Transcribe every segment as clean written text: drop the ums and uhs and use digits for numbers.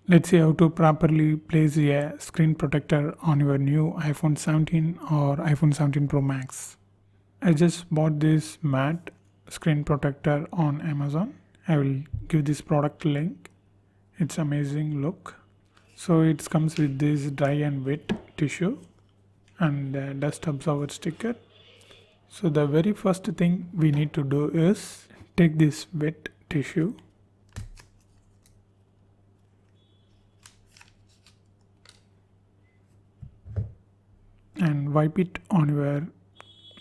Let's see how to properly place a screen protector on your new iPhone 17 or iPhone 17 Pro Max. I just bought this matte screen protector on Amazon. I will give this product link. It's amazing look. So it comes with this dry and wet tissue and the dust absorber sticker. So the very first thing we need to do is take this wet tissue and wipe it on your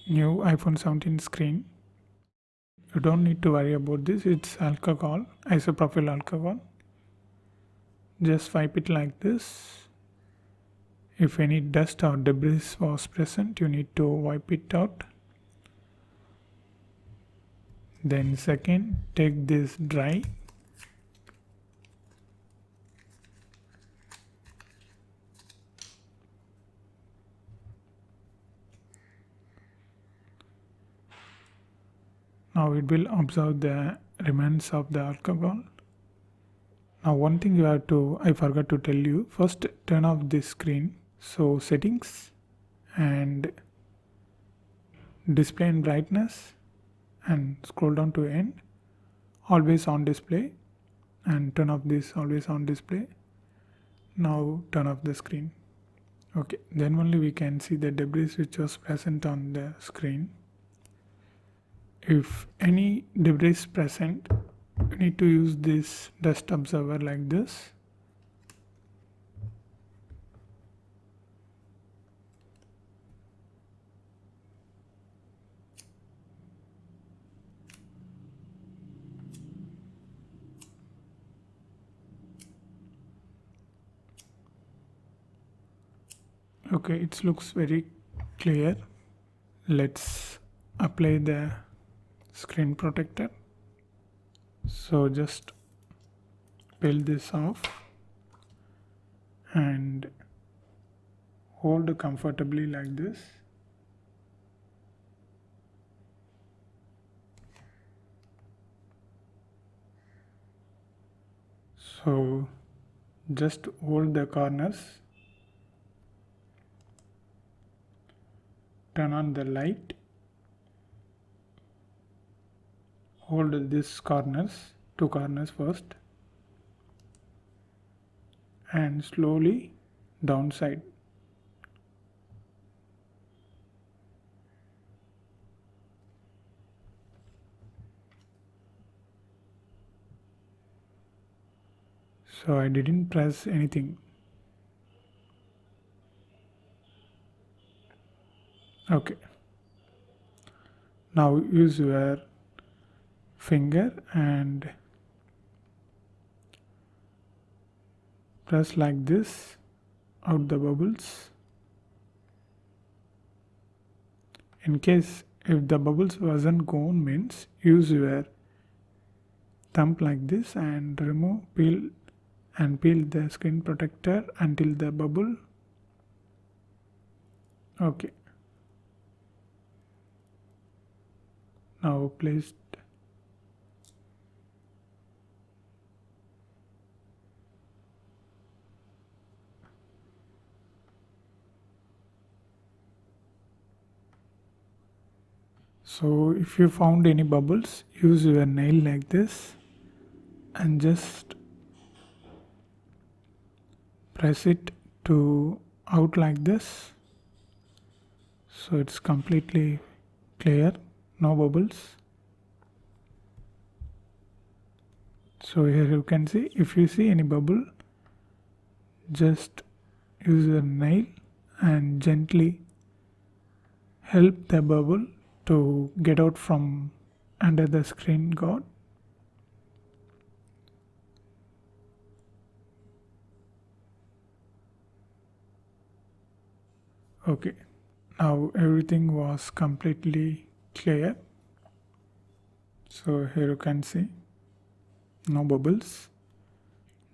new iPhone 17 screen. You don't need to worry about this, it's alcohol, isopropyl alcohol. Just wipe it like this. If any dust or debris was present, you need to wipe it out. Then second, take this dry. Now it will absorb the remains of the alcohol. Now one thing I forgot to tell you, first turn off this screen. So settings and display and brightness and scroll down to end, always on display, and turn off this always on display. Now turn off the screen. Okay, then only we can see the debris which was present on the screen. If any debris is present, you need to use this dust absorber like this. Okay, it looks very clear. Let's apply the screen protector. So just peel this off and hold comfortably like this. So just hold the corners, turn on the light, hold this corners, two corners first, and slowly downside. So I didn't press anything. Okay. Now use your finger and press like this out the bubbles. In case if the bubbles wasn't gone means use your thumb like this and peel the screen protector until the bubble. Okay. Now place So if you found any bubbles, use your nail like this and just press it to out like this. So it's completely clear, no bubbles. So here you can see, if you see any bubble, just use your nail and gently help the bubble to get out from under the screen guard. Okay, now everything was completely clear. So here you can see no bubbles.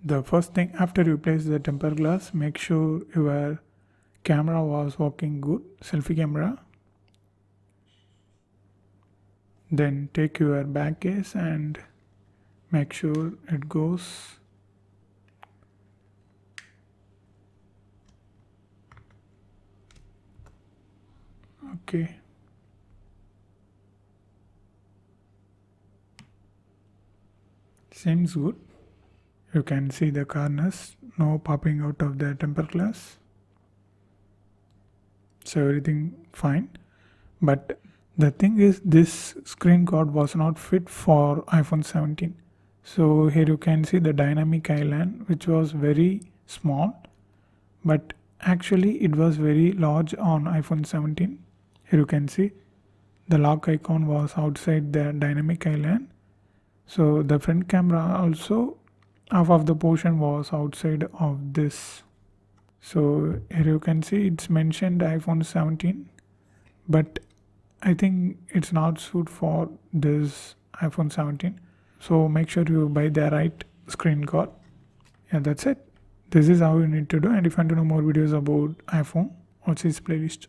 The first thing after you place the tempered glass, make sure your camera was working good, selfie camera. Then take your back case and make sure it goes Okay. Seems good. You can see the corners, no popping out of the temper glass. So everything fine. But the thing is, this screen guard was not fit for iPhone 17. So here you can see the dynamic island, which was very small, but actually it was very large on iPhone 17. Here you can see the lock icon was outside the dynamic island. So the front camera also, half of the portion was outside of this. So here you can see it's mentioned iPhone 17, but I think it's not suit for this iPhone 17. So make sure you buy the right screen guard. Yeah, that's it. This is how you need to do. And if you want to know more videos about iPhone, watch this playlist.